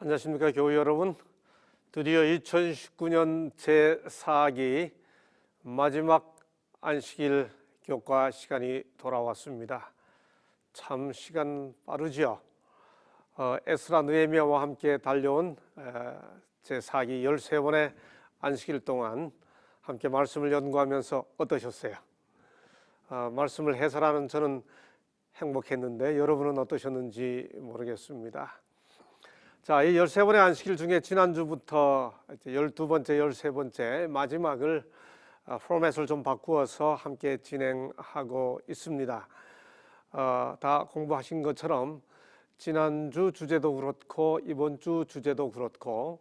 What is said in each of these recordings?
안녕하십니까 교우 여러분. 드디어 2019년 제4기 마지막 안식일 교과 시간이 돌아왔습니다. 참 시간 빠르죠. 에스라 느헤미야와 함께 달려온 제4기 13번의 안식일 동안 함께 말씀을 연구하면서 어떠셨어요? 말씀을 해설하는 저는 행복했는데 여러분은 어떠셨는지 모르겠습니다. 자, 이 13번의 안식일 중에 지난주부터 12번째, 13번째 마지막을 포맷을 좀 바꾸어서 함께 진행하고 있습니다. 다 공부하신 것처럼 지난주 주제도 그렇고 이번 주 주제도 그렇고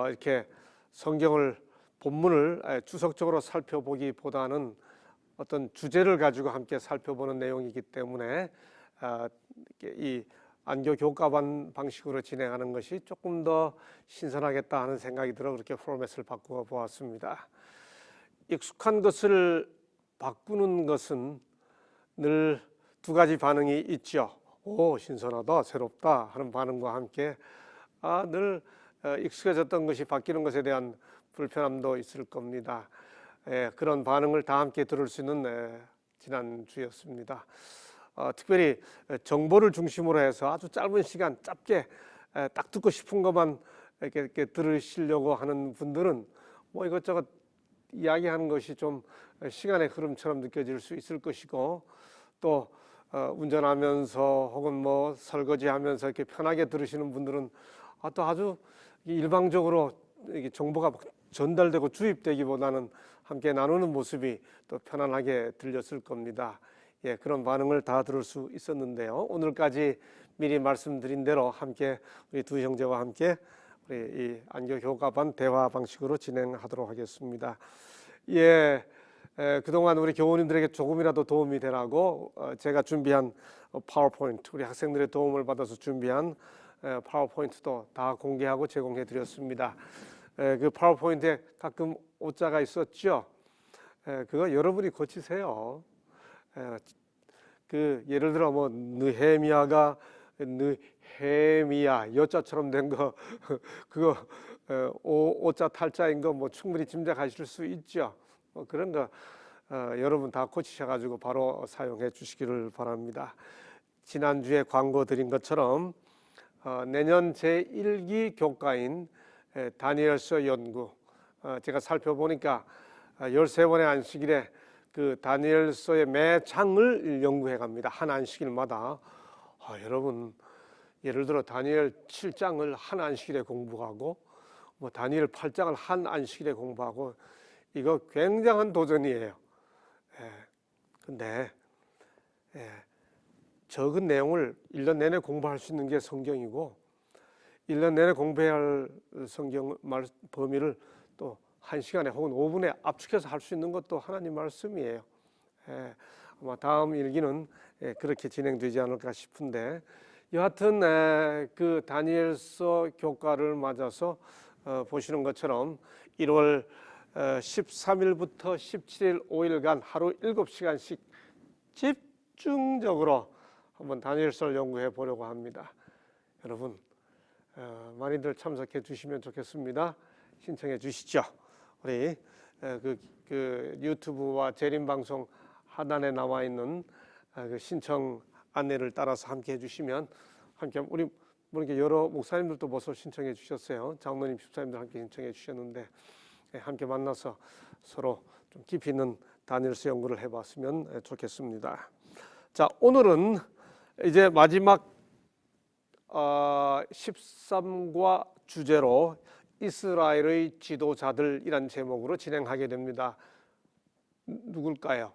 이렇게 성경을 본문을 주석적으로 살펴보기보다는 어떤 주제를 가지고 함께 살펴보는 내용이기 때문에 이 안교 교과반 방식으로 진행하는 것이 조금 더 신선하겠다 하는 생각이 들어 그렇게 포맷을 바꾸어 보았습니다. 익숙한 것을 바꾸는 것은 늘 두 가지 반응이 있죠. 오, 신선하다, 새롭다 하는 반응과 함께 늘 익숙해졌던 것이 바뀌는 것에 대한 불편함도 있을 겁니다. 그런 반응을 다 함께 들을 수 있는 지난주였습니다. 특별히 정보를 중심으로 해서 아주 짧은 시간 짧게 딱 듣고 싶은 것만 이렇게 들으시려고 하는 분들은 뭐 이것저것 이야기하는 것이 좀 시간의 흐름처럼 느껴질 수 있을 것이고, 또 운전하면서 혹은 뭐 설거지하면서 이렇게 편하게 들으시는 분들은 또 아주 일방적으로 이게 정보가 전달되고 주입되기보다는 함께 나누는 모습이 또 편안하게 들렸을 겁니다. 그런 반응을 다 들을 수 있었는데요. 오늘까지 미리 말씀드린 대로 함께 우리 두 형제와 함께 우리 이 안교 교과반 대화 방식으로 진행하도록 하겠습니다. 그동안 우리 교우님들에게 조금이라도 도움이 되라고 제가 준비한 파워포인트, 우리 학생들의 도움을 받아서 준비한 파워포인트도 다 공개하고 제공해 드렸습니다. 그 파워포인트에 가끔 오자가 있었죠. 그거 여러분이 고치세요. 예를 들어 뭐 느헤미야가 느헤미야 여자처럼 된 거 그거 오자 탈자인 거 뭐 충분히 짐작하실 수 있죠. 그런 거 여러분 다 고치셔가지고 바로 사용해 주시기를 바랍니다. 지난주에 광고 드린 것처럼 내년 제1기 교과인 다니엘서 연구, 제가 살펴보니까 13번의 안식일에 그 다니엘서의 매 장을 연구해 갑니다. 한 안식일마다. 여러분 예를 들어 다니엘 7장을 한 안식일에 공부하고 뭐 다니엘 8장을 한 안식일에 공부하고 이거 굉장한 도전이에요. 근데 적은 내용을 1년 내내 공부할 수 있는 게 성경이고 1년 내내 공부해야 할 성경 범위를 또 1시간에 혹은 5분에 압축해서 할 수 있는 것도 하나님 말씀이에요. 아마 다음 일기는 그렇게 진행되지 않을까 싶은데, 여하튼 그 다니엘서 교과를 맞아서 보시는 것처럼 1월 13일부터 17일 5일간 하루 7시간씩 집중적으로 한번 다니엘서를 연구해 보려고 합니다. 여러분 많이들 참석해 주시면 좋겠습니다. 신청해 주시죠. 우리 그 유튜브와 재림 방송 하단에 나와 있는 그 신청 안내를 따라서 함께 해주시면 함께 우리 이렇게 여러 목사님들도 벌써 신청해 주셨어요. 장로님, 집사님들 함께 신청해 주셨는데 함께 만나서 서로 좀 깊이 있는 다니엘서 연구를 해봤으면 좋겠습니다. 자, 오늘은 이제 마지막 13과 주제로 이스라엘의 지도자들이란 제목으로 진행하게 됩니다. 누굴까요?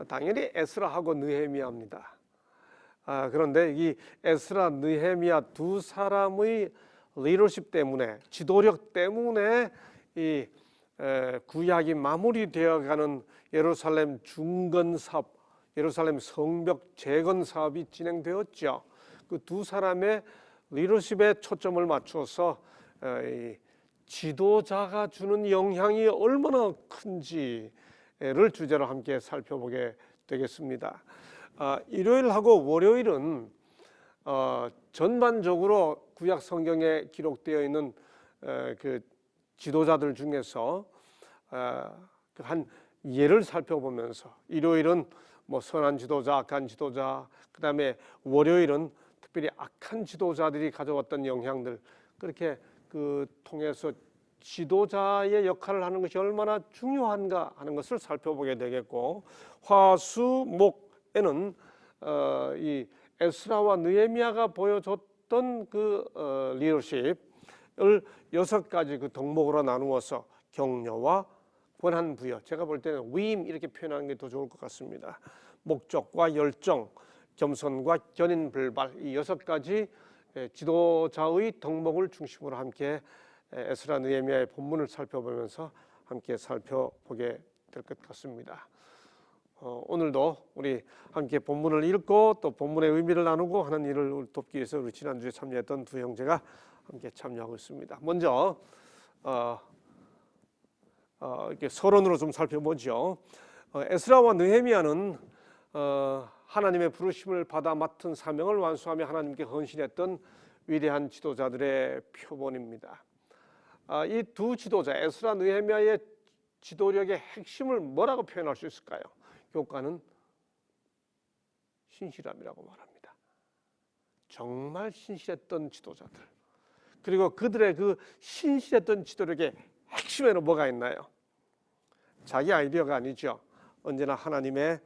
당연히 에스라하고 느헤미야입니다. 그런데 이 에스라, 느헤미야 두 사람의 리더십 때문에, 지도력 때문에 이 구약이 마무리되어가는 예루살렘 중건 사업, 예루살렘 성벽 재건 사업이 진행되었죠. 그 두 사람의 리더십에 초점을 맞춰서 지도자가 주는 영향이 얼마나 큰지를 주제로 함께 살펴보게 되겠습니다. 일요일하고 월요일은 전반적으로 구약 성경에 기록되어 있는 그 지도자들 중에서 한 예를 살펴보면서 일요일은 뭐 선한 지도자, 악한 지도자, 그다음에 월요일은 특별히 악한 지도자들이 가져왔던 영향들, 그렇게 통해서 지도자의 역할을 하는 것이 얼마나 중요한가 하는 것을 살펴보게 되겠고, 화수목에는 이 에스라와 느헤미야가 보여줬던 리더십을 6가지 덕목으로 나누어서 격려와 권한 부여, 제가 볼 때는 위임 이렇게 표현하는 게 더 좋을 것 같습니다. 목적과 열정, 겸손과 견인불발, 이 6가지 지도자의 덕목을 중심으로 함께 에스라 느헤미야의 본문을 살펴보면서 함께 살펴보게 될 것 같습니다. 오늘도 우리 함께 본문을 읽고 또 본문의 의미를 나누고 하는 일을 돕기 위해서 우리 지난주에 참여했던 두 형제가 함께 참여하고 있습니다. 먼저 이렇게 서론으로 좀 살펴보죠. 에스라와 느헤미야는 하나님의 부르심을 받아 맡은 사명을 완수하며 하나님께 헌신했던 위대한 지도자들의 표본입니다. 이 두 지도자 에스라, 느헤미야의 지도력의 핵심을 뭐라고 표현할 수 있을까요? 교과는 신실함이라고 말합니다. 정말 신실했던 지도자들, 그리고 그들의 그 신실했던 지도력의 핵심에는 뭐가 있나요? 자기 아이디어가 아니죠. 언제나 하나님의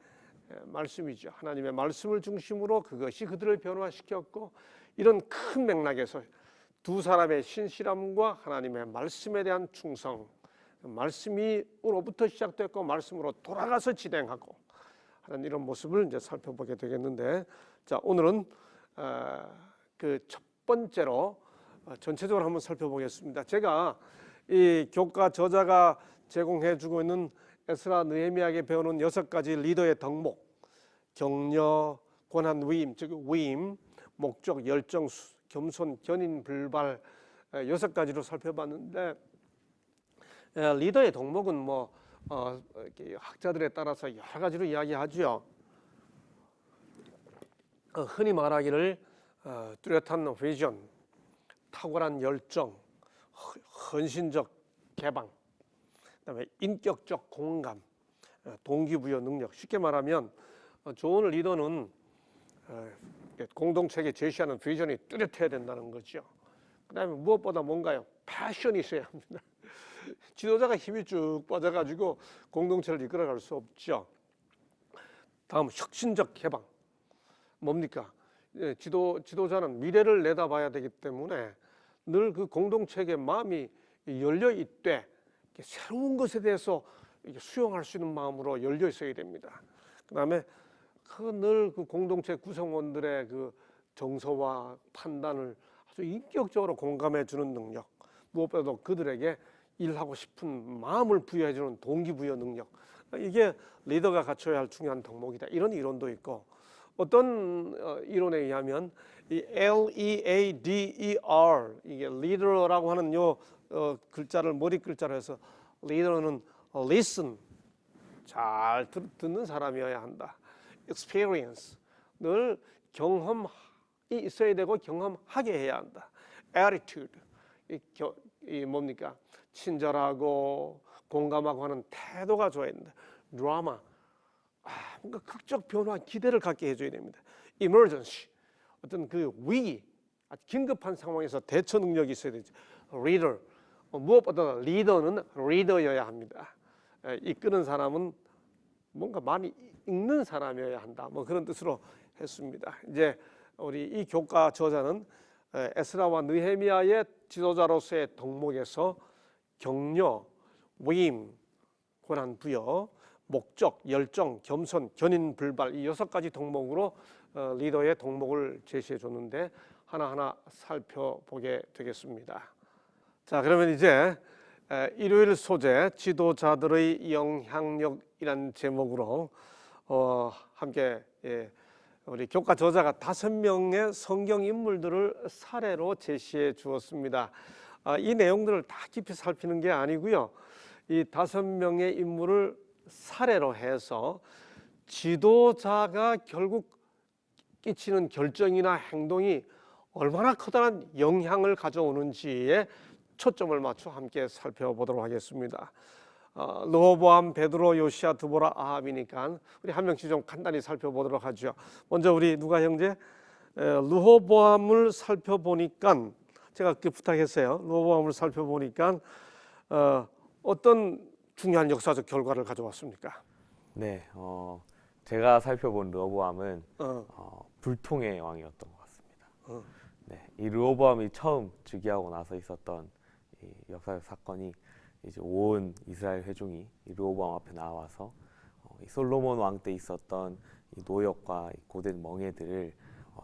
말씀이죠. 하나님의 말씀을 중심으로 그것이 그들을 변화시켰고, 이런 큰 맥락에서 두 사람의 신실함과 하나님의 말씀에 대한 충성, 말씀으로부터 시작됐고 말씀으로 돌아가서 진행하고 하는 이런 모습을 이제 살펴보게 되겠는데, 자, 오늘은 그 첫 번째로 전체적으로 한번 살펴보겠습니다. 제가 이 교과 저자가 제공해주고 있는 에스라 느헤미야에게 배우는 6가지 리더의 덕목, 격려, 권한, 위임, 즉 위임, 목적, 열정, 겸손, 견인, 불발, 6가지로 살펴봤는데, 리더의 덕목은 뭐 학자들에 따라서 여러 가지로 이야기하죠. 흔히 말하기를 뚜렷한 비전, 탁월한 열정, 헌신적 개방, 그다음에 인격적 공감, 동기부여 능력. 쉽게 말하면 좋은 리더는 공동체에 제시하는 비전이 뚜렷해야 된다는 거죠. 그다음에 무엇보다 뭔가요? 패션이 있어야 합니다. 지도자가 힘이 쭉 빠져가지고 공동체를 이끌어갈 수 없죠. 다음, 혁신적 개방. 뭡니까? 지도자는 미래를 내다봐야 되기 때문에 늘 그 공동체의 마음이 열려 있되 새로운 것에 대해서 수용할 수 있는 마음으로 열려 있어야 됩니다. 그다음에 늘 그 공동체 구성원들의 그 정서와 판단을 아주 인격적으로 공감해 주는 능력, 무엇보다도 그들에게 일하고 싶은 마음을 부여해 주는 동기부여 능력, 이게 리더가 갖춰야 할 중요한 덕목이다. 이런 이론도 있고, 어떤 이론에 의하면 이 LEADER, 이게 리더라고 하는 요 글자를 머리 글자로 해서 리더는 listen, 잘 듣는 사람이어야 한다. experience, 늘 경험이 있어야 되고 경험하게 해야 한다. attitude, 이 뭡니까? 친절하고 공감하고 하는 태도가 좋아야 된다. 드라마, 뭔가 극적 변화, 기대를 갖게 해줘야 됩니다. emergency, 어떤 그 위기, 긴급한 상황에서 대처 능력이 있어야 되죠. leader, 무엇보다 리더는 리더여야 합니다. 이끄는 사람은 뭔가 많이 읽는 사람이어야 한다. 뭐 그런 뜻으로 했습니다. 이제 우리 이 교과 저자는 에스라와 느헤미야의 지도자로서의 덕목에서 격려, 위임, 권한 부여, 목적, 열정, 겸손, 견인, 불발, 이 6가지 덕목으로 리더의 덕목을 제시해 줬는데 하나하나 살펴보게 되겠습니다. 자, 그러면 이제 일요일 소재 지도자들의 영향력이라는 제목으로 함께 우리 교과 저자가 5명의 성경 인물들을 사례로 제시해 주었습니다. 이 내용들을 다 깊이 살피는 게 아니고요. 이 5명의 인물을 사례로 해서 지도자가 결국 끼치는 결정이나 행동이 얼마나 커다란 영향을 가져오는지에 초점을 맞춰 함께 살펴보도록 하겠습니다. 르호보암, 베드로, 요시야, 드보라, 아합이니까 우리 한 명씩 좀 간단히 살펴보도록 하죠. 먼저 우리 누가 형제 르호보암을 살펴보니까 제가 그렇게 부탁했어요. 르호보암을 살펴보니까 어떤 중요한 역사적 결과를 가져왔습니까? 네, 제가 살펴본 르호보암은 불통의 왕이었던 것 같습니다. 네, 이 르호보암이 처음 즉위하고 나서 있었던 이 역사적 사건이 이제 온 이스라엘 회중이 이 르호보암 앞에 나와서 이 솔로몬 왕 때 있었던 이 노역과 이 고된 멍에들을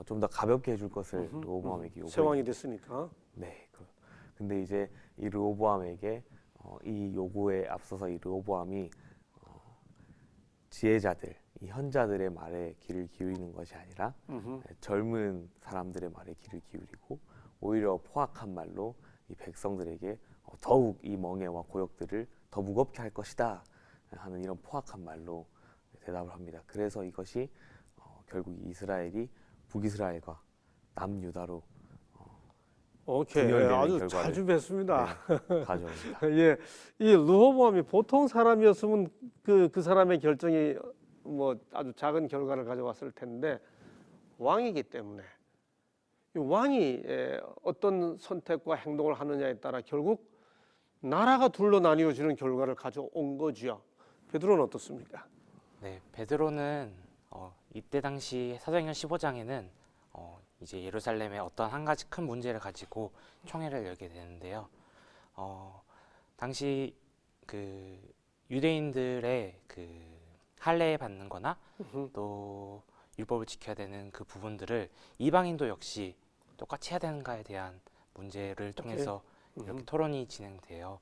좀 더 가볍게 해줄 것을 르호보암에게 새 왕이 됐으니까. 네, 근데 이제 이 르호보암에게 이 요구에 앞서서 이 르호보암이 지혜자들, 이 현자들의 말에 귀를 기울이는 것이 아니라 젊은 사람들의 말에 귀를 기울이고 오히려 포악한 말로 이 백성들에게 더욱 이 멍에와 고역들을 더 무겁게 할 것이다 하는 이런 포악한 말로 대답을 합니다. 그래서 이것이 결국 이스라엘이 북이스라엘과 남유다로 오케이, 분열되는 아주 결과를 자주 뵀습니다. 가져옵니다. 예, 이 르호보암이 보통 사람이었으면 그 사람의 결정이 뭐 아주 작은 결과를 가져왔을 텐데 왕이기 때문에 이 왕이 어떤 선택과 행동을 하느냐에 따라 결국 나라가 둘로 나뉘어지는 결과를 가져온 거지요. 베드로는 어떻습니까? 네, 베드로는 이때 당시 사도행전 15장에는 이제 예루살렘에 어떤 한 가지 큰 문제를 가지고 총회를 열게 되는데요. 당시 그 유대인들의 그 할례 받는 거나 또 율법을 지켜야 되는 그 부분들을 이방인도 역시 똑같이 해야 되는가에 대한 문제를 통해서 이렇게 토론이 진행돼요.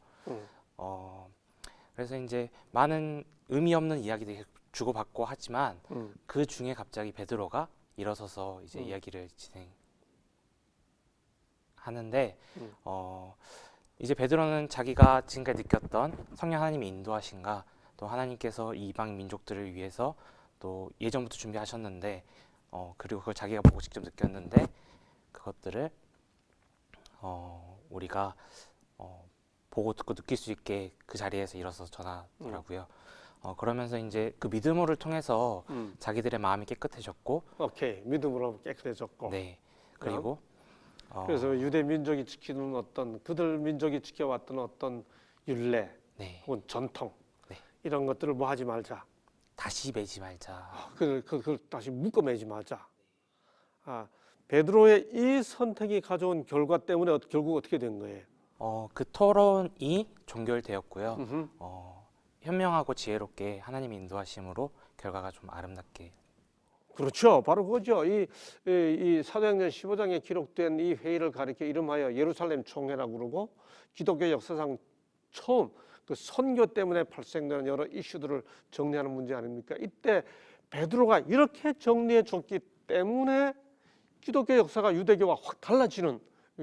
그래서 이제 많은 의미 없는 이야기들이 주고받고 하지만 그 중에 갑자기 베드로가 일어서서 이제 이야기를 진행하는데 이제 베드로는 자기가 지금까지 느꼈던 성령 하나님의 인도하신가 또 하나님께서 이 이방 민족들을 위해서 또 예전부터 준비하셨는데 그리고 그걸 자기가 보고 직접 느꼈는데 그것들을 우리가 보고 듣고 느낄 수 있게 그 자리에서 일어서서 전하더라고요. 그러면서 이제 그 믿음을 통해서 자기들의 마음이 깨끗해졌고, 오케이, 믿음으로 깨끗해졌고. 네, 그리고 그래서 유대 민족이 지키는 어떤 그들 민족이 지켜왔던 어떤 율례 네, 혹은 전통 네. 이런 것들을 뭐 하지 말자. 다시 매지 말자. 그걸 다시 묶어매지 말자. 베드로의 이 선택이 가져온 결과 때문에 결국 어떻게 된 거예요? 그 토론이 종결되었고요. 현명하고 지혜롭게 하나님의 인도하심으로 결과가 좀 아름답게. 그렇죠. 바로 그거죠. 이 사도행전 15장에 기록된 이 회의를 가리켜 이름하여 예루살렘 총회라고 그러고 기독교 역사상 처음 그 선교 때문에 발생되는 여러 이슈들을 정리하는 문제 아닙니까? 이때 베드로가 이렇게 정리해 줬기 때문에 기독교 역사가 유대교와 확 달라지는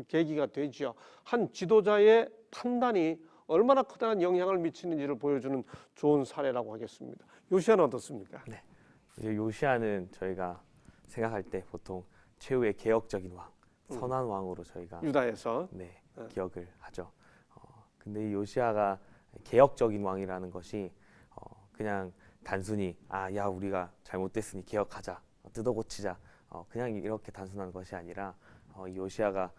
계기가 되죠. 한 지도자의 판단이 얼마나 커다란 영향을 미치는지를 보여주는 좋은 사례라고 하겠습니다. 요시아는 어떻습니까? 네. 이제 요시아는 저희가 생각할 때 보통 최후의 개혁적인 왕, 선한 왕으로 저희가 유다에서 기억을 하죠. 근데 이 요시아가 개혁적인 왕이라는 것이 그냥 단순히 야 우리가 잘못됐으니 개혁하자, 뜯어고치자, 그냥 이렇게 단순한 것이 아니라 이 요시아가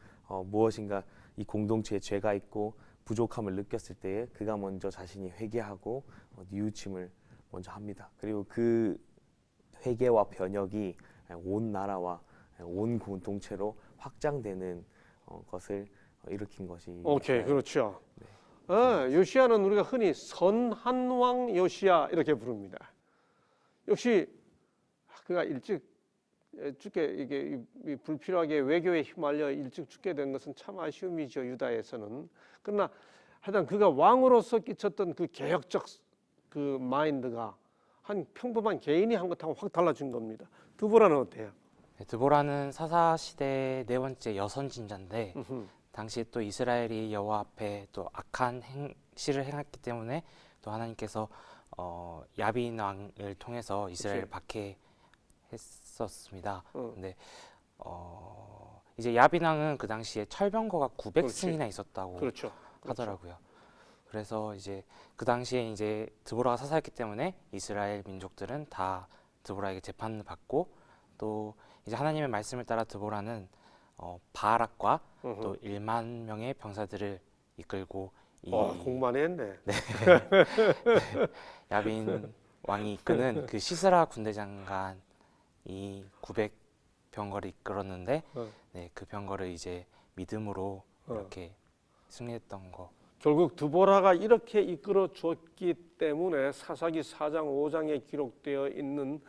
무엇인가 이 공동체에 죄가 있고 부족함을 느꼈을 때에 그가 먼저 자신이 회개하고 뉘우침을 먼저 합니다. 그리고 그 회개와 변혁이 온 나라와 온 공동체로 확장되는 것을 일으킨 것이 오케이, 요시아의, 그렇죠. 네, 요시아는 우리가 흔히 선한 왕 요시아 이렇게 부릅니다. 역시 그가 일찍 죽게 이게 불필요하게 외교에 휘말려 일찍 죽게 된 것은 참 아쉬움이죠. 유다에서는. 그러나 하여튼 그가 왕으로서 끼쳤던 그 개혁적 그 마인드가 한 평범한 개인이 한 것하고 확 달라진 겁니다. 드보라는 어때요? 네, 드보라는 사사 시대의 네 번째 여선 진자인데 당시 또 이스라엘이 여호와 앞에 또 악한 행실을 행했기 때문에 또 하나님께서 야빈 왕을 통해서 이스라엘을 박해했던 했었습니다. 어. 근데 이제 야빈 왕은 그 당시에 철병거가 900승이나 있었다고 그렇죠. 하더라고요. 그래서 이제 그 당시에 이제 드보라가 사사했기 때문에 이스라엘 민족들은 다 드보라에게 재판을 받고 또 이제 하나님의 말씀을 따라 드보라는 바락과 또 1만 명의 병사들을 이끌고 이 공부 많이 했네. 야빈 왕이 이끄는 그 시스라 군대 장관 이 900병거를 이끌었는데 네, 그 병거를 이제 믿음으로 이렇게 승리했던 거. 결국 드보라가 이렇게 이끌어 줬기 때문에 사사기 4장 5장에 기록되어 있는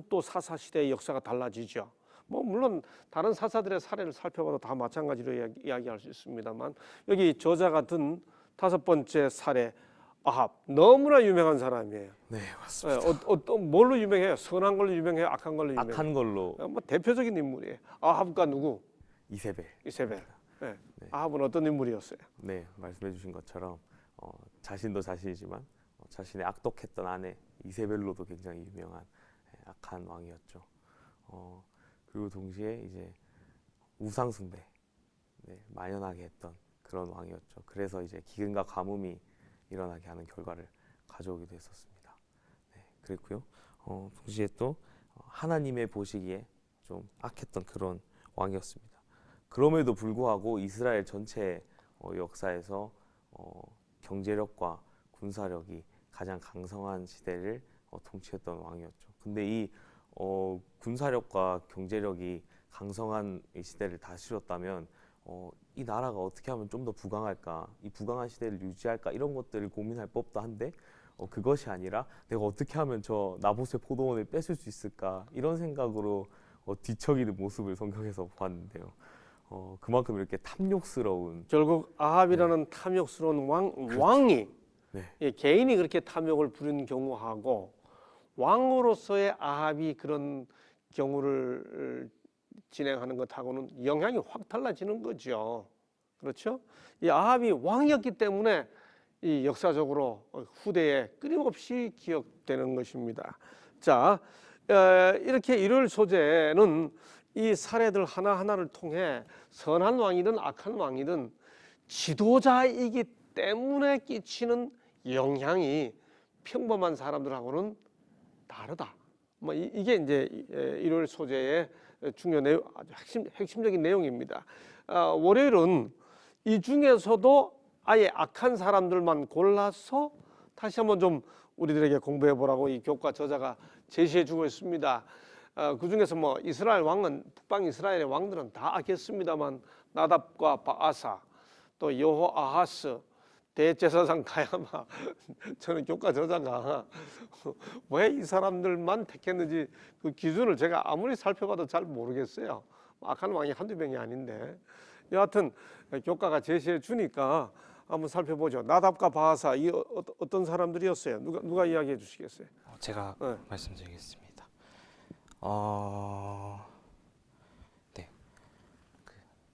또 사사 시대의 역사가 달라지죠. 뭐 물론 다른 사사들의 사례를 살펴봐도 다 마찬가지로 이야기할 수 있습니다만 여기 저자가 든 5번째 사례 아합 너무나 유명한 사람이에요. 네, 맞습니다. 어떤 뭘로 유명해요? 선한 걸로 유명해요? 악한 걸로 유명해요? 악한 걸로 뭐 대표적인 인물이에요. 아합과 누구? 이세벨. 이세벨. 네. 네. 아합은 어떤 인물이었어요? 네, 말씀해주신 것처럼 자신도 자신이지만 자신의 악독했던 아내 이세벨로도 굉장히 유명한 악한 왕이었죠. 그리고 동시에 이제 우상 숭배 만연하게 했던 그런 왕이었죠. 그래서 이제 기근과 가뭄이 일어나게 하는 결과를 가져오기도 했었습니다. 네, 그랬고요. 동시에 또 하나님의 보시기에 좀 악했던 그런 왕이었습니다. 그럼에도 불구하고 이스라엘 전체 역사에서 경제력과 군사력이 가장 강성한 시대를 통치했던 왕이었죠. 근데 이 군사력과 경제력이 강성한 이 시대를 다스렸다면 이 나라가 어떻게 하면 좀 더 부강할까, 이 부강한 시대를 유지할까 이런 것들을 고민할 법도 한데 그것이 아니라 내가 어떻게 하면 저 나봇의 포도원을 뺏을 수 있을까 이런 생각으로 뒤척이는 모습을 성경에서 보았는데요. 그만큼 이렇게 탐욕스러운 결국 아합이라는 탐욕스러운 왕이 네. 개인이 그렇게 탐욕을 부리는 경우하고 왕으로서의 아합이 그런 경우를 진행하는 것하고는 영향이 확 달라지는 거죠. 그렇죠? 이 아합이 왕이었기 때문에 이 역사적으로 후대에 끊임없이 기억되는 것입니다. 자, 이렇게 일요일 소재는 이 사례들 하나하나를 통해 선한 왕이든 악한 왕이든 지도자이기 때문에 끼치는 영향이 평범한 사람들하고는 다르다. 뭐 이게 이제 일요일 소재의 중요한 내용, 아주 핵심적인 내용입니다. 월요일은 이 중에서도 아예 악한 사람들만 골라서 다시 한번 좀 우리들에게 공부해 보라고 이 교과 저자가 제시해 주고 있습니다. 그 중에서 뭐 이스라엘 왕은 북방 이스라엘의 왕들은 다 악했습니다만 나답과 바아사 또 여호아하스 대제사장 가야마 저는 교과 저자가 왜 이 사람들만 택했는지 그 기준을 제가 아무리 살펴봐도 잘 모르겠어요. 악한 왕이 한두 명이 아닌데 여하튼 교과가 제시해 주니까 한번 살펴보죠. 나답과 바아사 이 어떤 사람들이었어요? 누가 이야기해 주시겠어요? 제가 말씀드리겠습니다. 네,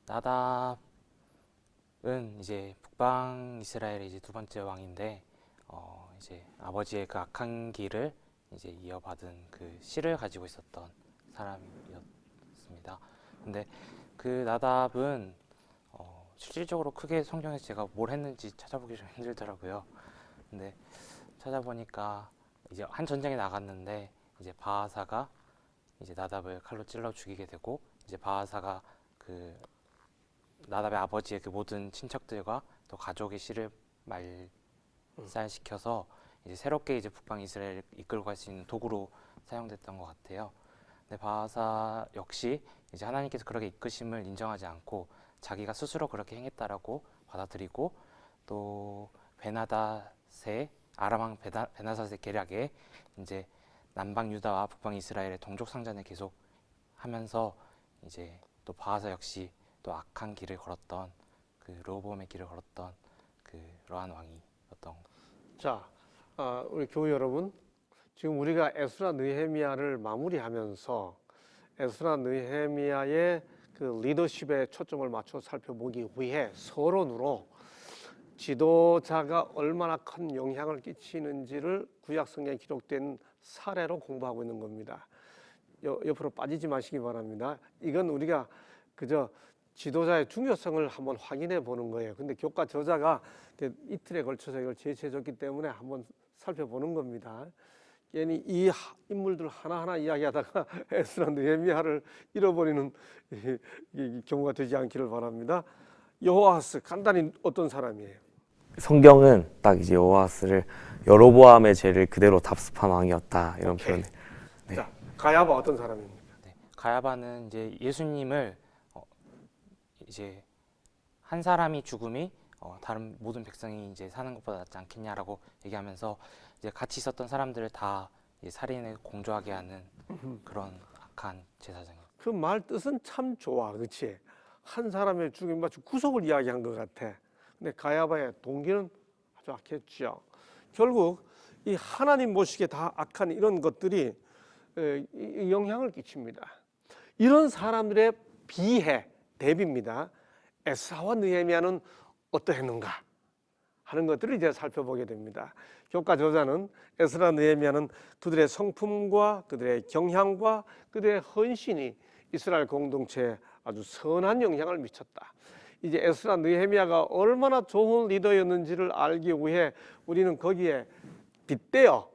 나답은 이제 북방 이스라엘의 이제 두 번째 왕인데 이제 아버지의 그 악한 길을 이제 이어받은 그 씨를 가지고 있었던 사람이었습니다. 근데 그 나답은 실질적으로 크게 성경에서 제가 뭘 했는지 찾아보기 좀 힘들더라고요. 근데 찾아보니까 이제 한 전쟁에 나갔는데 이제 바하사가 이제 나답을 칼로 찔러 죽이게 되고 이제 바하사가 그 나답의 아버지의 그 모든 친척들과 또 가족의 씨를 말살시켜서 이제 새롭게 이제 북방 이스라엘을 이끌고 갈 수 있는 도구로 사용됐던 것 같아요. 근데 바하사 역시 이제 하나님께서 그렇게 이끄심을 인정하지 않고 자기가 스스로 그렇게 행했다라고 받아들이고 또 베나닷의 아람 왕 베나닷의 계략에 이제 남방 유다와 북방 이스라엘의 동족 상전을 계속 하면서 이제 또 바하사 역시 또 악한 길을 걸었던 그 르호보암의 길을 걸었던 그러한 왕이었던. 자, 우리 교우 여러분, 지금 우리가 에스라 느헤미야를 마무리하면서 에스라 느헤미야의 그 리더십에 초점을 맞춰 살펴보기 위해 서론으로 지도자가 얼마나 큰 영향을 끼치는지를 구약 성경에 기록된 사례로 공부하고 있는 겁니다. 옆으로 빠지지 마시기 바랍니다. 이건 우리가 그저 지도자의 중요성을 한번 확인해 보는 거예요. 근데 교과 저자가 이틀에 걸쳐서 이걸 제시해 줬기 때문에 한번 살펴보는 겁니다. 괜히 이 인물들 하나하나 이야기하다가 에스라 느헤미야를 잃어버리는 이 경우가 되지 않기를 바랍니다. 여호아하스 간단히 어떤 사람이에요? 성경은 딱 이제 여호아스를 여로보암의 죄를 그대로 답습한 왕이었다 이런 오케이. 표현. 네. 자, 가야바 어떤 사람입니까? 네, 가야바는 이제 예수님을 이제 한 사람이 죽음이 다른 모든 백성이 이제 사는 것보다 낫지 않겠냐라고 얘기하면서 이제 같이 있었던 사람들을 다 이제 살인에 공조하게 하는 그런 악한 제사장이에요. 그 말 뜻은 참 좋아, 그렇지? 한 사람의 죽임 마치 구속을 이야기한 것 같아. 근데 가야바의 동기는 아주 악했죠. 결국 이 하나님 보시기에 다 악한 이런 것들이 영향을 끼칩니다. 이런 사람들의 비해 대비입니다. 에스라와 느헤미야는 어떠했는가 하는 것들을 이제 살펴보게 됩니다. 교과 저자는 에스라 느헤미야는 그들의 성품과 그들의 경향과 그들의 헌신이 이스라엘 공동체에 아주 선한 영향을 미쳤다. 이제 에스라 느헤미야가 얼마나 좋은 리더였는지를 알기 위해 우리는 거기에 빗대어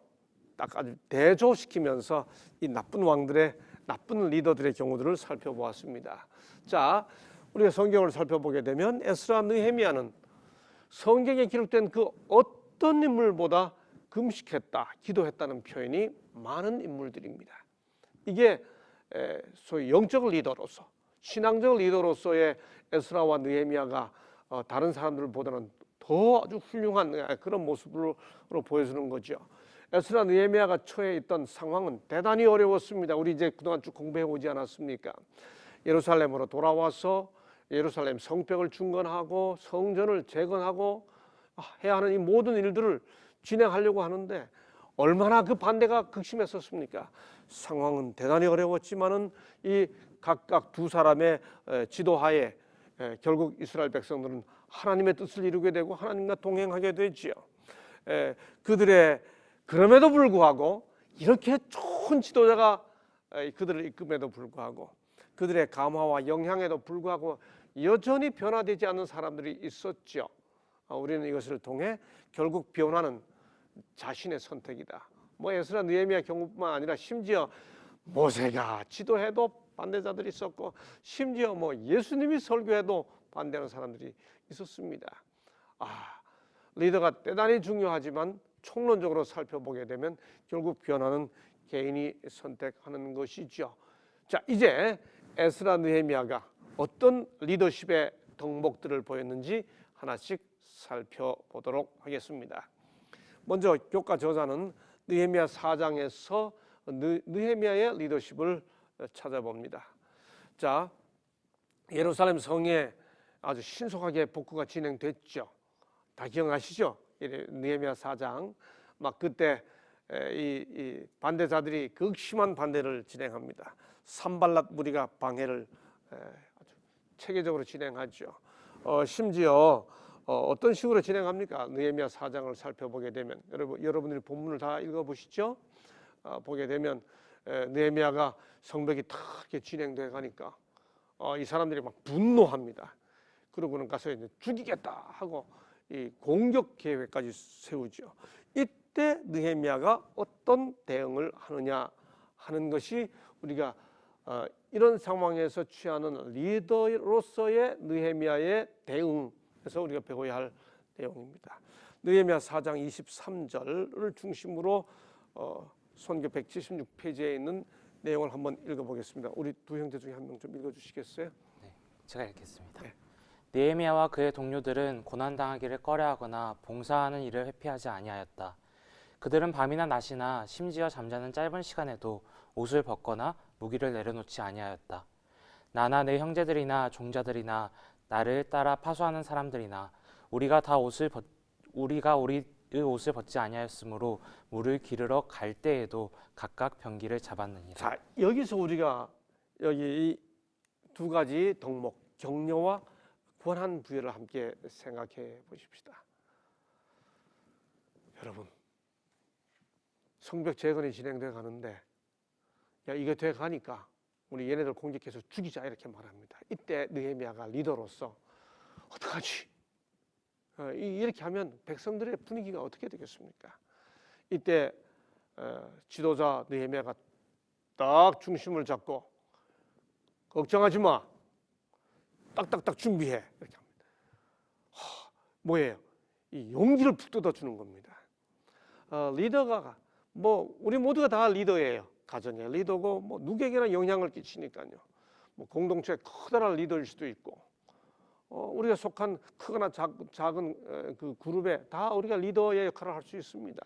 딱 아주 대조시키면서 이 나쁜 왕들의 나쁜 리더들의 경우들을 살펴보았습니다. 자, 우리가 성경을 살펴보게 되면 에스라 느헤미야는 성경에 기록된 그 어떤 인물보다 금식했다, 기도했다는 표현이 많은 인물들입니다. 이게 소위 영적 리더로서, 신앙적 리더로서의 에스라와 느헤미야가 다른 사람들보다는 더 아주 훌륭한 그런 모습으로 보여주는 거죠. 에스라 느헤미야가 처해 있던 상황은 대단히 어려웠습니다. 우리 이제 그동안 쭉 공부해 오지 않았습니까? 예루살렘으로 돌아와서 예루살렘 성벽을 중건하고 성전을 재건하고 해야 하는 이 모든 일들을 진행하려고 하는데 얼마나 그 반대가 극심했었습니까? 상황은 대단히 어려웠지만은 이 각각 두 사람의 지도하에 결국 이스라엘 백성들은 하나님의 뜻을 이루게 되고 하나님과 동행하게 되지요. 그들의 그럼에도 불구하고 이렇게 좋은 지도자가 그들을 이끌음에도 불구하고 그들의 감화와 영향에도 불구하고 여전히 변화되지 않는 사람들이 있었죠. 우리는 이것을 통해 결국 변화는 자신의 선택이다. 뭐 에스라 느헤미야 경우뿐만 아니라 심지어 모세가 지도해도 반대자들이 있었고 심지어 뭐 예수님이 설교해도 반대하는 사람들이 있었습니다. 리더가 대단히 중요하지만 총론적으로 살펴보게 되면 결국 변화는 개인이 선택하는 것이죠. 자, 이제 에스라 느헤미야가 어떤 리더십의 덕목들을 보였는지 하나씩 살펴보도록 하겠습니다. 먼저 교과 저자는 느헤미야 4장에서 느헤미야의 리더십을 찾아봅니다. 자, 예루살렘 성에 아주 신속하게 복구가 진행됐죠. 다 기억나시죠? 느헤미야 4장 막 그때 이 반대자들이 극심한 반대를 진행합니다. 산발랏 무리가 방해를 아주 체계적으로 진행하죠. 심지어 어떤 식으로 진행합니까? 느헤미야 4장을 살펴보게 되면 여러분들이 본문을 다 읽어보시죠. 보게 되면 느헤미야가 성벽이 탁 이렇게 진행돼 가니까 이 사람들이 막 분노합니다. 그러고는 가서 이제 죽이겠다 하고 이 공격 계획까지 세우죠. 이때 느헤미야가 어떤 대응을 하느냐 하는 것이 우리가 이런 상황에서 취하는 리더로서의 느헤미야의 대응에서 우리가 배워야 할 내용입니다. 느헤미야 4장 23절을 중심으로 손교 176페이지에 있는 내용을 한번 읽어보겠습니다. 우리 두 형제 중에 한 명 좀 읽어주시겠어요? 네, 제가 읽겠습니다. 네. 느헤미야와 그의 동료들은 고난당하기를 꺼려하거나 봉사하는 일을 회피하지 아니하였다. 그들은 밤이나 낮이나 심지어 잠자는 짧은 시간에도 옷을 벗거나 무기를 내려놓지 아니하였다. 나나 내 형제들이나 종자들이나 나를 따라 파수하는 사람들이나 우리가 우리의 옷을 벗지 아니하였으므로 물을 기르러 갈 때에도 각각 병기를 잡았느니라. 자, 여기서 우리가 여기 이 두 가지 덕목, 격려와 권한 부여를 함께 생각해 보십시다. 여러분, 성벽 재건이 진행돼 가는데 야 이거 돼 가니까 우리 얘네들 공격해서 죽이자 이렇게 말합니다. 이때 느헤미야가 리더로서 어떡하지? 이렇게 하면 백성들의 분위기가 어떻게 되겠습니까? 이때 지도자 느헤미야가 딱 중심을 잡고 걱정하지 마. 딱딱딱 준비해. 이렇게 합니다. 뭐예요? 이 용기를 푹 뜯어주는 겁니다. 리더가 뭐 우리 모두가 다 리더예요. 가정의 리더고 뭐 누구에게나 영향을 끼치니까요. 뭐 공동체의 커다란 리더일 수도 있고 우리가 속한 크거나 작은 그 그룹에 다 우리가 리더의 역할을 할 수 있습니다.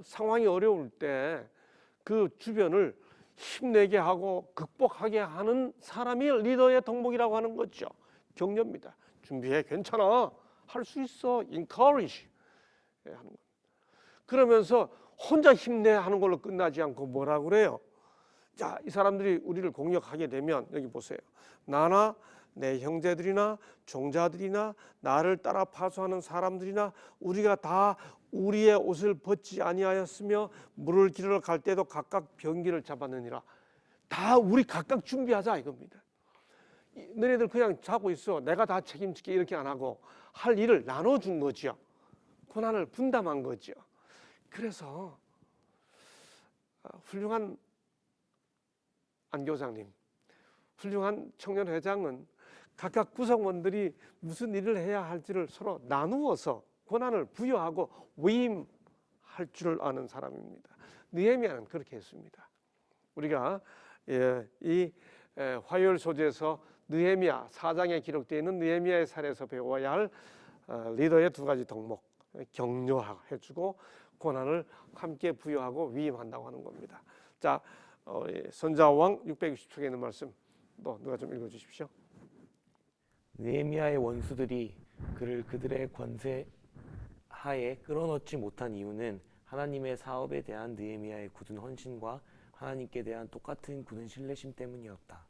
상황이 어려울 때 그 주변을 힘내게 하고 극복하게 하는 사람이 리더의 덕목이라고 하는 거죠. 격려입니다. 준비해, 괜찮아, 할 수 있어, encourage 하는 겁니다. 그러면서 혼자 힘내 하는 걸로 끝나지 않고 뭐라 그래요? 자, 이 사람들이 우리를 공격하게 되면 여기 보세요. 나나 내 형제들이나 종자들이나 나를 따라 파수하는 사람들이나 우리가 다 우리의 옷을 벗지 아니하였으며 물을 기르러 갈 때도 각각 병기를 잡았느니라. 다 우리 각각 준비하자 이겁니다. 너네들 그냥 자고 있어. 내가 다 책임질게 이렇게 안 하고 할 일을 나눠준 거죠. 고난을 분담한 거죠. 그래서 훌륭한 안교장님, 훌륭한 청년회장은 각각 구성원들이 무슨 일을 해야 할지를 서로 나누어서 권한을 부여하고 위임할 줄을 아는 사람입니다. 느헤미야는 그렇게 했습니다. 우리가 이 화요일 소재에서 느헤미야 4장에 기록되어 있는 느헤미야의 사례에서 배워야 할 리더의 두 가지 덕목, 격려해주고 권한을 함께 부여하고 위임한다고 하는 겁니다. 자, 선자왕 660쪽에 있는 말씀 누가 좀 읽어주십시오. 느헤미야의 원수들이 그를 그들의 권세 하에 끌어넣지 못한 이유는 하나님의 사업에 대한 느헤미야의 굳은 헌신과 하나님께 대한 똑같은 굳은 신뢰심 때문이었다.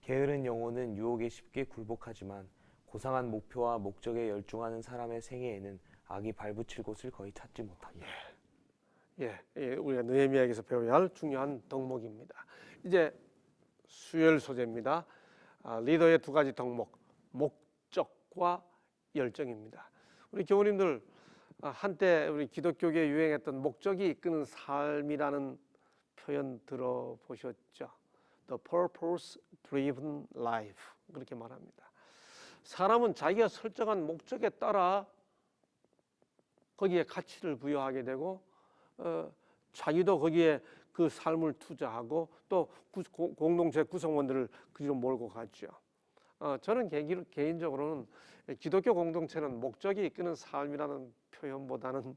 게으른 영혼은 유혹에 쉽게 굴복하지만 고상한 목표와 목적에 열중하는 사람의 생애에는 악이 발붙일 곳을 거의 찾지 못한다. 우리가 느헤미야에게서 배워야 할 중요한 덕목입니다. 이제 수요일 소재입니다. 리더의 두 가지 덕목, 목적과 열정입니다. 우리 교우님들 한때 우리 기독교계에 유행했던 목적이 이끄는 삶이라는 표현 들어보셨죠? The purpose driven life 그렇게 말합니다. 사람은 자기가 설정한 목적에 따라 거기에 가치를 부여하게 되고 자기도 거기에 그 삶을 투자하고 또 공동체 구성원들을 그리로 몰고 갔죠. 저는 개인적으로는 기독교 공동체는 목적이 이끄는 삶이라는 표현보다는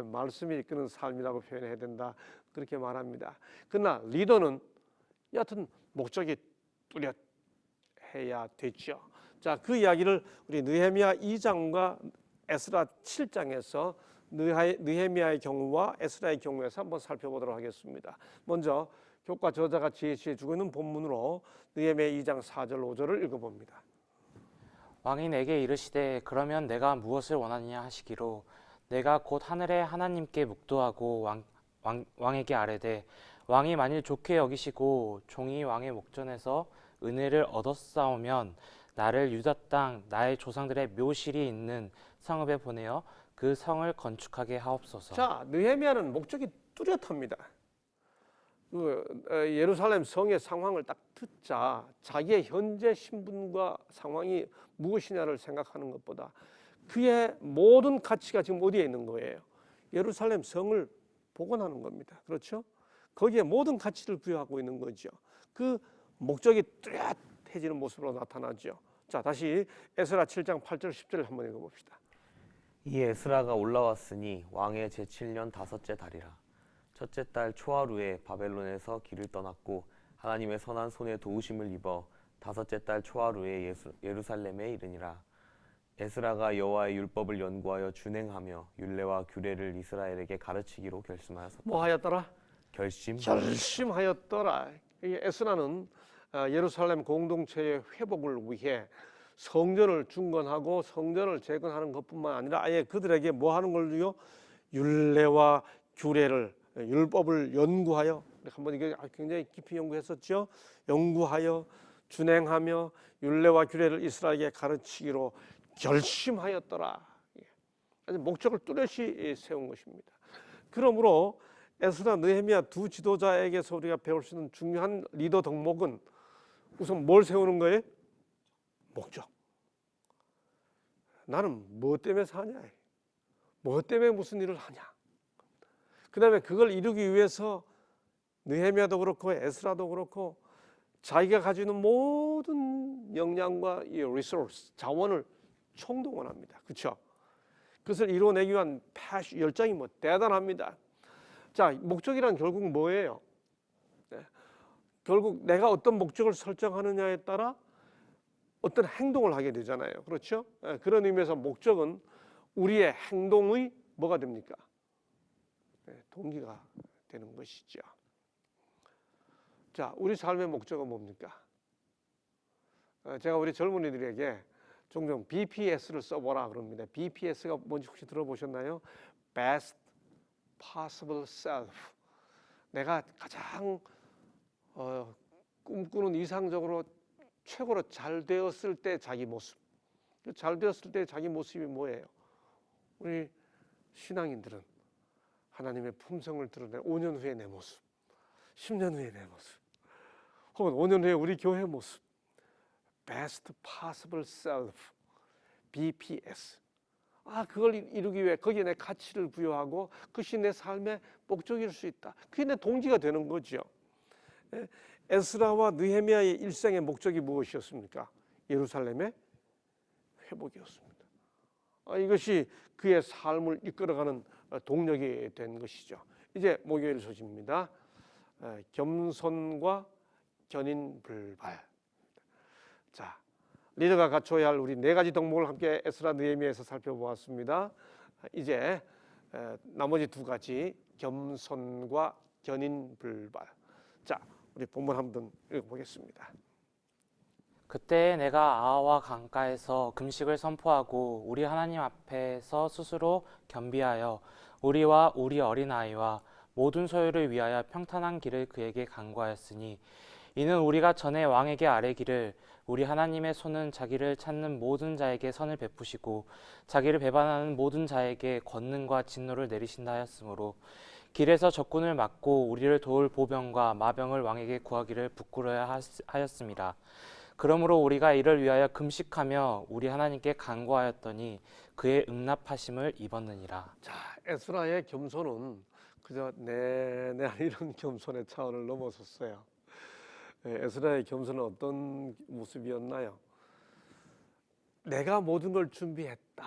말씀이 이끄는 삶이라고 표현해야 된다 그렇게 말합니다. 그러나 리더는 여하튼 목적이 뚜렷해야 되죠. 자, 그 이야기를 우리 느헤미야 2장과 에스라 7장에서 느헤미야의 경우와 에스라의 경우에서 한번 살펴보도록 하겠습니다. 먼저 교과 저자가 제시해 주고 있는 본문으로 느헤미야 2장 4절 5절을 읽어봅니다. 왕이 내게 이르시되 그러면 내가 무엇을 원하느냐 하시기로 내가 곧 하늘의 하나님께 묵도하고 왕에게 아뢰되 왕이 만일 좋게 여기시고 종이 왕의 목전에서 은혜를 얻었사오면 나를 유다 땅 나의 조상들의 묘실이 있는 성읍에 보내어 그 성을 건축하게 하옵소서. 자, 느헤미야는 목적이 뚜렷합니다. 예루살렘 성의 상황을 딱 듣자 자기의 현재 신분과 상황이 무엇이냐를 생각하는 것보다 그의 모든 가치가 지금 어디에 있는 거예요? 예루살렘 성을 복원하는 겁니다. 그렇죠? 거기에 모든 가치를 부여하고 있는 거죠. 그 목적이 뚜렷해지는 모습으로 나타나죠. 자, 다시 에스라 7장 8절 10절을 한번 읽어봅시다. 이 에스라가 올라왔으니 왕의 제7년 다섯째 달이라. 첫째 달 초하루에 바벨론에서 길을 떠났고 하나님의 선한 손에 도우심을 입어 다섯째 달 초하루에 예루살렘에 이르니라. 에스라가 여호와의 율법을 연구하여 준행하며 율례와 규례를 이스라엘에게 가르치기로 결심하였다. 뭐 하였더라? 결심하였더라. 이 에스라는 예루살렘 공동체의 회복을 위해 성전을 중건하고 성전을 재건하는 것뿐만 아니라 아예 그들에게 뭐 하는 걸요? 율례와 규례를 율법을 연구하여 한번 이게 굉장히 깊이 연구했었죠. 연구하여 준행하며 율례와 규례를 이스라엘에게 가르치기로 결심하였더라. 아주 목적을 뚜렷이 세운 것입니다. 그러므로 에스라, 느헤미야 두 지도자에게서 우리가 배울 수 있는 중요한 리더 덕목은 우선 뭘 세우는 거예요? 목적. 나는 뭐 때문에 사냐? 뭐 때문에 무슨 일을 하냐? 그 다음에 그걸 이루기 위해서 느헤미야도 그렇고 에스라도 그렇고 자기가 가지고 있는 모든 역량과 이 리소스, 자원을 총동원합니다. 그렇죠? 그것을 이루어내기 위한 패션, 열정이 뭐 대단합니다. 자, 목적이란 결국 뭐예요? 네. 결국 내가 어떤 목적을 설정하느냐에 따라 어떤 행동을 하게 되잖아요. 그렇죠? 네. 그런 의미에서 목적은 우리의 행동의 뭐가 됩니까? 네, 동기가 되는 것이죠. 자, 우리 삶의 목적은 뭡니까? 제가 우리 젊은이들에게 종종 BPS를 써보라 그럽니다. BPS가 뭔지 혹시 들어보셨나요? Best Possible Self. 내가 가장 꿈꾸는 이상적으로 최고로 잘 되었을 때 자기 모습. 잘 되었을 때 자기 모습이 뭐예요? 우리 신앙인들은 하나님의 품성을 드러내 5년 후에 내 모습, 10년 후에 내 모습, 혹은 5년 후에 우리 교회 모습. Best Possible Self, BPS. 그걸 이루기 위해 거기에 내 가치를 부여하고 그것이 내 삶의 목적일 수 있다. 그게 내 동기가 되는 거죠. 에스라와 느헤미야의 일생의 목적이 무엇이었습니까? 예루살렘의 회복이었습니다. 이것이 그의 삶을 이끌어가는 동력이 된 것이죠. 이제 목요일 소식입니다. 겸손과 견인불발. 자, 리더가 갖춰야 할 우리 4가지 덕목을 함께 에스라 느헤미야에서 살펴보았습니다. 이제 나머지 2가지, 겸손과 견인불발. 자, 우리 본문 한번 읽어보겠습니다. 그때 내가 아하와 강가에서 금식을 선포하고 우리 하나님 앞에서 스스로 겸비하여 우리와 우리 어린아이와 모든 소유를 위하여 평탄한 길을 그에게 간구하였으니 이는 우리가 전에 왕에게 아뢰기를 우리 하나님의 손은 자기를 찾는 모든 자에게 선을 베푸시고 자기를 배반하는 모든 자에게 권능과 진노를 내리신다 하였으므로 길에서 적군을 막고 우리를 도울 보병과 마병을 왕에게 구하기를 부끄러워 하였습니다. 그러므로 우리가 이를 위하여 금식하며 우리 하나님께 간구하였더니 그의 응답하심을 입었느니라. 자, 에스라의 겸손은 그저 내내 이런 겸손의 차원을 넘어섰어요. 에스라의 겸손은 어떤 모습이었나요? 내가 모든 걸 준비했다,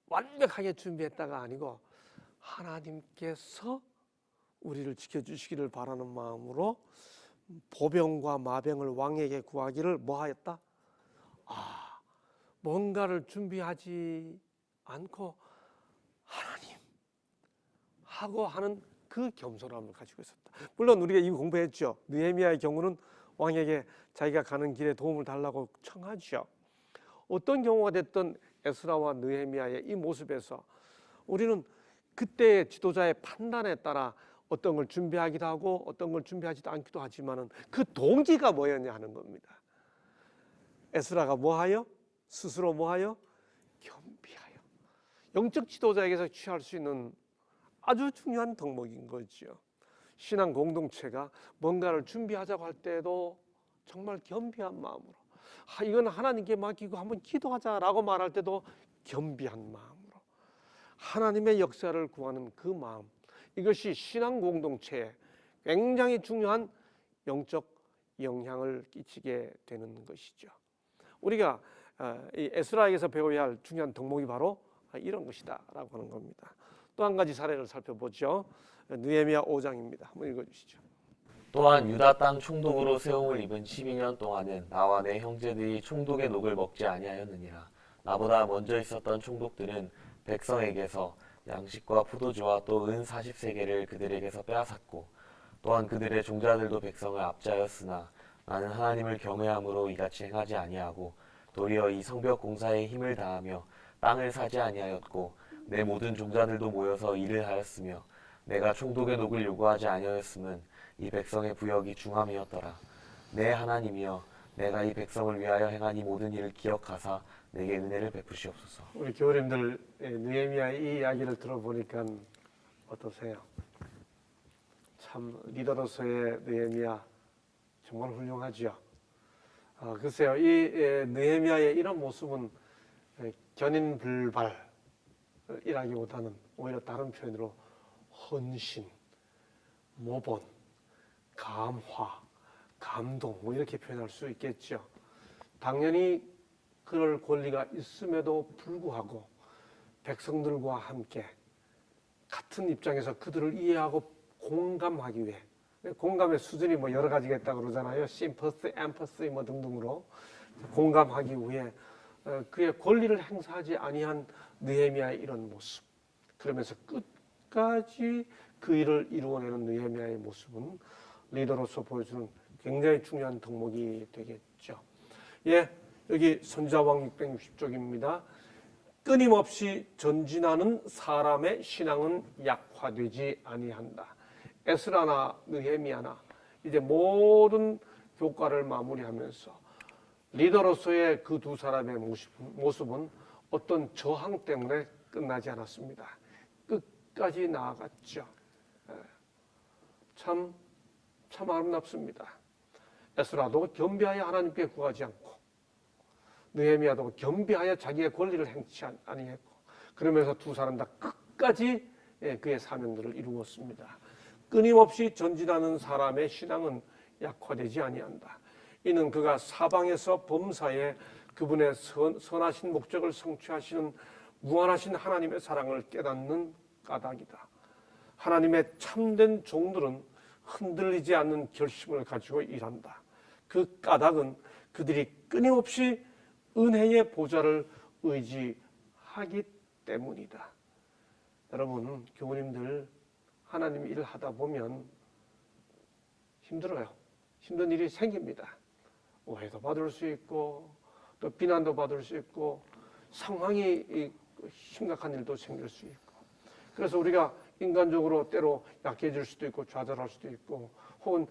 완벽하게 준비했다가 아니고 하나님께서 우리를 지켜주시기를 바라는 마음으로 보병과 마병을 왕에게 구하기를 뭐하였다? 뭔가를 준비하지 않고 하나님 하고 하는 그 겸손함을 가지고 있었다. 물론 우리가 이거 공부했죠. 느헤미야의 경우는 왕에게 자기가 가는 길에 도움을 달라고 청하죠. 어떤 경우가 됐든 에스라와 느헤미야의 이 모습에서 우리는 그때의 지도자의 판단에 따라 어떤 걸 준비하기도 하고 어떤 걸 준비하지도 않기도 하지만은 그 동기가 뭐였냐 하는 겁니다. 에스라가 뭐하여? 스스로 뭐하여? 겸비하여. 영적 지도자에게서 취할 수 있는 아주 중요한 덕목인 거죠. 신앙 공동체가 뭔가를 준비하자고 할 때도 정말 겸비한 마음으로, 이건 하나님께 맡기고 한번 기도하자라고 말할 때도 겸비한 마음으로 하나님의 역사를 구하는 그 마음, 이것이 신앙 공동체에 굉장히 중요한 영적 영향을 끼치게 되는 것이죠. 우리가 이 에스라에게서 배워야 할 중요한 덕목이 바로 이런 것이다라고 하는 겁니다. 또 한 가지 사례를 살펴보죠. 느헤미야 5장입니다. 한번 읽어주시죠. 또한 유다 땅 총독으로 세움을 입은 12년 동안은 나와 내 형제들이 총독의 녹을 먹지 아니하였느니라. 나보다 먼저 있었던 총독들은 백성에게서 양식과 포도주와 또 은 40세겔을 그들에게서 빼앗았고 또한 그들의 종자들도 백성을 압제하였으나 나는 하나님을 경외함으로 이같이 행하지 아니하고 도리어 이 성벽 공사에 힘을 다하며 땅을 사지 아니하였고 내 모든 종자들도 모여서 일을 하였으며 내가 총독의 녹을 요구하지 아니하였음은 이 백성의 부역이 중함이었더라. 내 하나님이여 내가 이 백성을 위하여 행한 이 모든 일을 기억하사 내게 은혜를 베푸시옵소서. 우리 교우님들 느헤미야의 이 이야기를 들어보니까 어떠세요? 참 리더로서의 느헤미야 정말 훌륭하죠. 글쎄요, 이 느헤미야의 이런 모습은 견인불발이라기보다는 오히려 다른 표현으로 헌신, 모본, 감화, 감동 뭐 이렇게 표현할 수 있겠죠. 당연히 그럴 권리가 있음에도 불구하고 백성들과 함께 같은 입장에서 그들을 이해하고 공감하기 위해, 공감의 수준이 뭐 여러 가지가 있다고 그러잖아요. 심퍼시, 엠퍼시 뭐 등등으로 공감하기 위해 그의 권리를 행사하지 아니한 느헤미야의 이런 모습, 그러면서 끝까지 그 일을 이루어내는 느헤미야의 모습은 리더로서 보여주는 굉장히 중요한 덕목이 되겠죠. 예, 여기 선지자왕 660쪽입니다. 끊임없이 전진하는 사람의 신앙은 약화되지 아니한다. 에스라나 느헤미야나 이제 모든 교과를 마무리하면서 리더로서의 그 두 사람의 모습은 어떤 저항 때문에 끝나지 않았습니다. 끝까지 나아갔죠. 참 아름답습니다. 에스라도 겸비하여 하나님께 구하지 않고 느헤미야도 겸비하여 자기의 권리를 행치 아니했고 그러면서 두 사람 다 끝까지 그의 사명들을 이루었습니다. 끊임없이 전진하는 사람의 신앙은 약화되지 아니한다. 이는 그가 사방에서 범사에 그분의 선하신 목적을 성취하시는 무한하신 하나님의 사랑을 깨닫는 까닭이다. 하나님의 참된 종들은 흔들리지 않는 결심을 가지고 일한다. 그 까닭은 그들이 끊임없이 은혜의 보좌를 의지하기 때문이다. 여러분, 교우님들 하나님 일을 하다 보면 힘들어요. 힘든 일이 생깁니다. 오해도 받을 수 있고 또 비난도 받을 수 있고 상황이 심각한 일도 생길 수 있고 그래서 우리가 인간적으로 때로 약해질 수도 있고 좌절할 수도 있고 혹은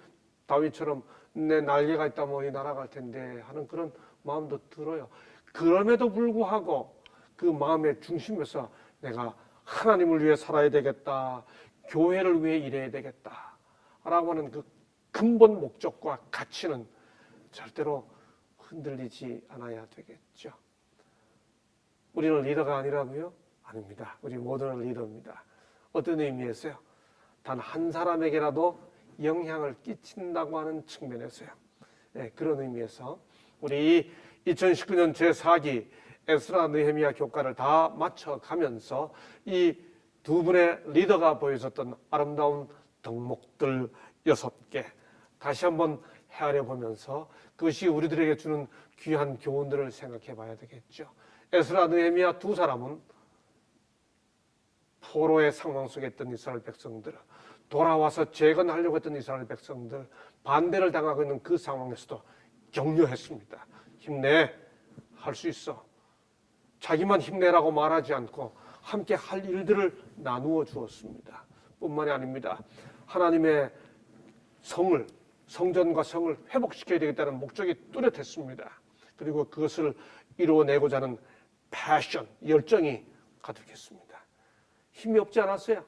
다윗처럼 내 날개가 있다면 이 날아갈 텐데 하는 그런 마음도 들어요. 그럼에도 불구하고 그 마음의 중심에서 내가 하나님을 위해 살아야 되겠다, 교회를 위해 일해야 되겠다 라고 하는 그 근본 목적과 가치는 절대로 흔들리지 않아야 되겠죠. 우리는 리더가 아니라고요? 아닙니다. 우리 모두는 리더입니다. 어떤 의미에서요? 단 한 사람에게라도 영향을 끼친다고 하는 측면에서요. 네, 그런 의미에서 우리 2019년 제4기 에스라 느헤미야 교과를 다 맞춰가면서 이 두 분의 리더가 보여줬던 아름다운 덕목들 6개 다시 한번 헤아려 보면서 그것이 우리들에게 주는 귀한 교훈들을 생각해 봐야 되겠죠. 에스라 느헤미야 두 사람은 포로의 상황 속에 있던 이스라엘 백성들, 돌아와서 재건하려고 했던 이스라엘 백성들, 반대를 당하고 있는 그 상황에서도 격려했습니다. 힘내, 할 수 있어. 자기만 힘내라고 말하지 않고 함께 할 일들을 나누어 주었습니다. 뿐만이 아닙니다. 하나님의 성전과 성을 회복시켜야 되겠다는 목적이 뚜렷했습니다. 그리고 그것을 이루어내고자 하는 패션, 열정이 가득했습니다. 힘이 없지 않았어요.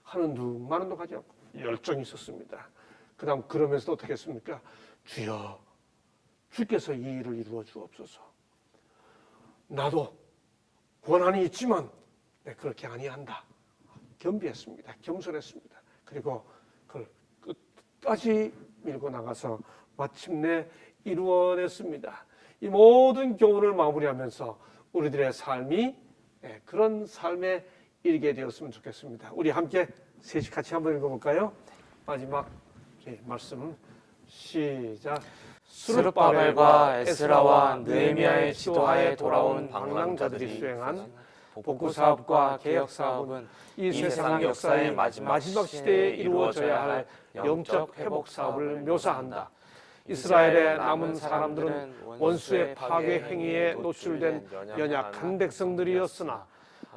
하는 둥 마는 둥 하지 않고 열정이 있었습니다. 그 다음 그러면서도 어떻게 했습니까? 주여, 주께서 이 일을 이루어 주옵소서. 나도 권한이 있지만 그렇게 아니한다. 겸비했습니다. 겸손했습니다. 그리고 그걸 끝까지 밀고 나가서 마침내 이루어냈습니다. 이 모든 교훈을 마무리하면서 우리들의 삶이 그런 삶에 이르게 되었으면 좋겠습니다. 우리 함께 셋이 같이 한번 읽어볼까요? 마지막 말씀 시작. 스룹바벨과 에스라와 느헤미야의 지도하에 돌아온 방랑자들이 수행한 복구 사업과 개혁 사업은 이 세상 역사의 마지막 시대에 이루어져야 할 영적 회복 사업을 묘사한다. 이스라엘의 남은 사람들은 원수의 파괴 행위에 노출된 연약한 백성들이었으나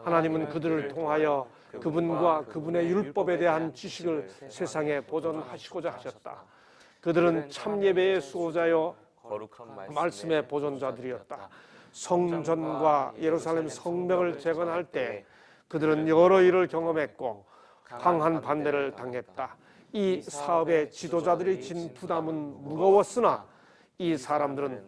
하나님은 그들을 통하여 그분과 그분의 율법에 대한 지식을 세상에 보존하시고자 하셨다. 그들은 참 예배의 수호자요 거룩한 말씀의 보존자들이었다. 성전과 예루살렘 성벽을 재건할 때 그들은 여러 일을 경험했고 강한 반대를 당했다. 이 사업의 지도자들이 진 부담은 무거웠으나 이 사람들은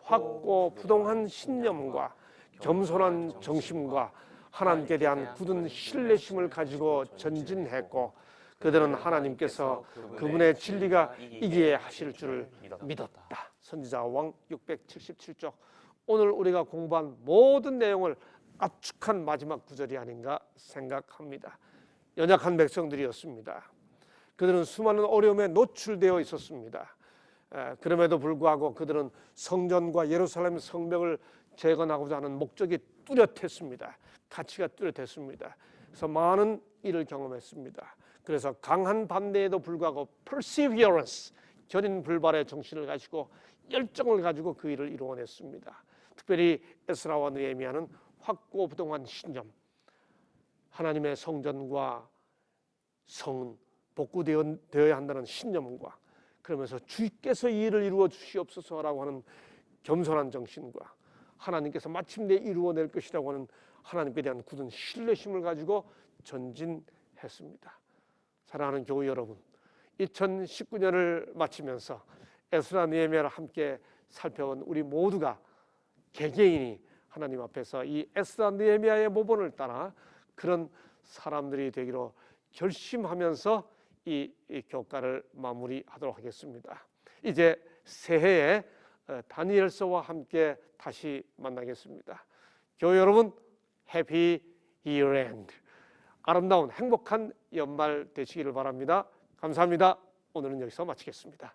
확고부동한 신념과 겸손한 정심과 하나님께 대한 굳은 신뢰심을 가지고 전진했고 그들은 하나님께서 그분의 진리가 이기게 하실 줄을 믿었다. 선지자 왕 677쪽. 오늘 우리가 공부한 모든 내용을 압축한 마지막 구절이 아닌가 생각합니다. 연약한 백성들이었습니다. 그들은 수많은 어려움에 노출되어 있었습니다. 그럼에도 불구하고 그들은 성전과 예루살렘 성벽을 재건하고자 하는 목적이 뚜렷했습니다. 가치가 뚜렷했습니다. 그래서 많은 일을 경험했습니다. 그래서 강한 반대에도 불구하고 perseverance, 견인 불발의 정신을 가지고 열정을 가지고 그 일을 이루어냈습니다. 특별히 에스라와 느헤미야는 확고부동한 신념, 하나님의 성전과 성은 복구되어야 한다는 신념과 그러면서 주께서 이 일을 이루어 주시옵소서라고 하는 겸손한 정신과 하나님께서 마침내 이루어낼 것이라고 하는 하나님께 대한 굳은 신뢰심을 가지고 전진했습니다. 사랑하는 교우 여러분, 2019년을 마치면서 에스라 느헤미야를 함께 살펴본 우리 모두가 개개인이 하나님 앞에서 이 에스라 느헤미야의 모본을 따라 그런 사람들이 되기로 결심하면서 이 교과를 마무리하도록 하겠습니다. 이제 새해에 다니엘서와 함께 다시 만나겠습니다. 교우 여러분, 해피 이어 엔드, 아름다운 행복한 연말 되시기를 바랍니다. 감사합니다. 오늘은 여기서 마치겠습니다.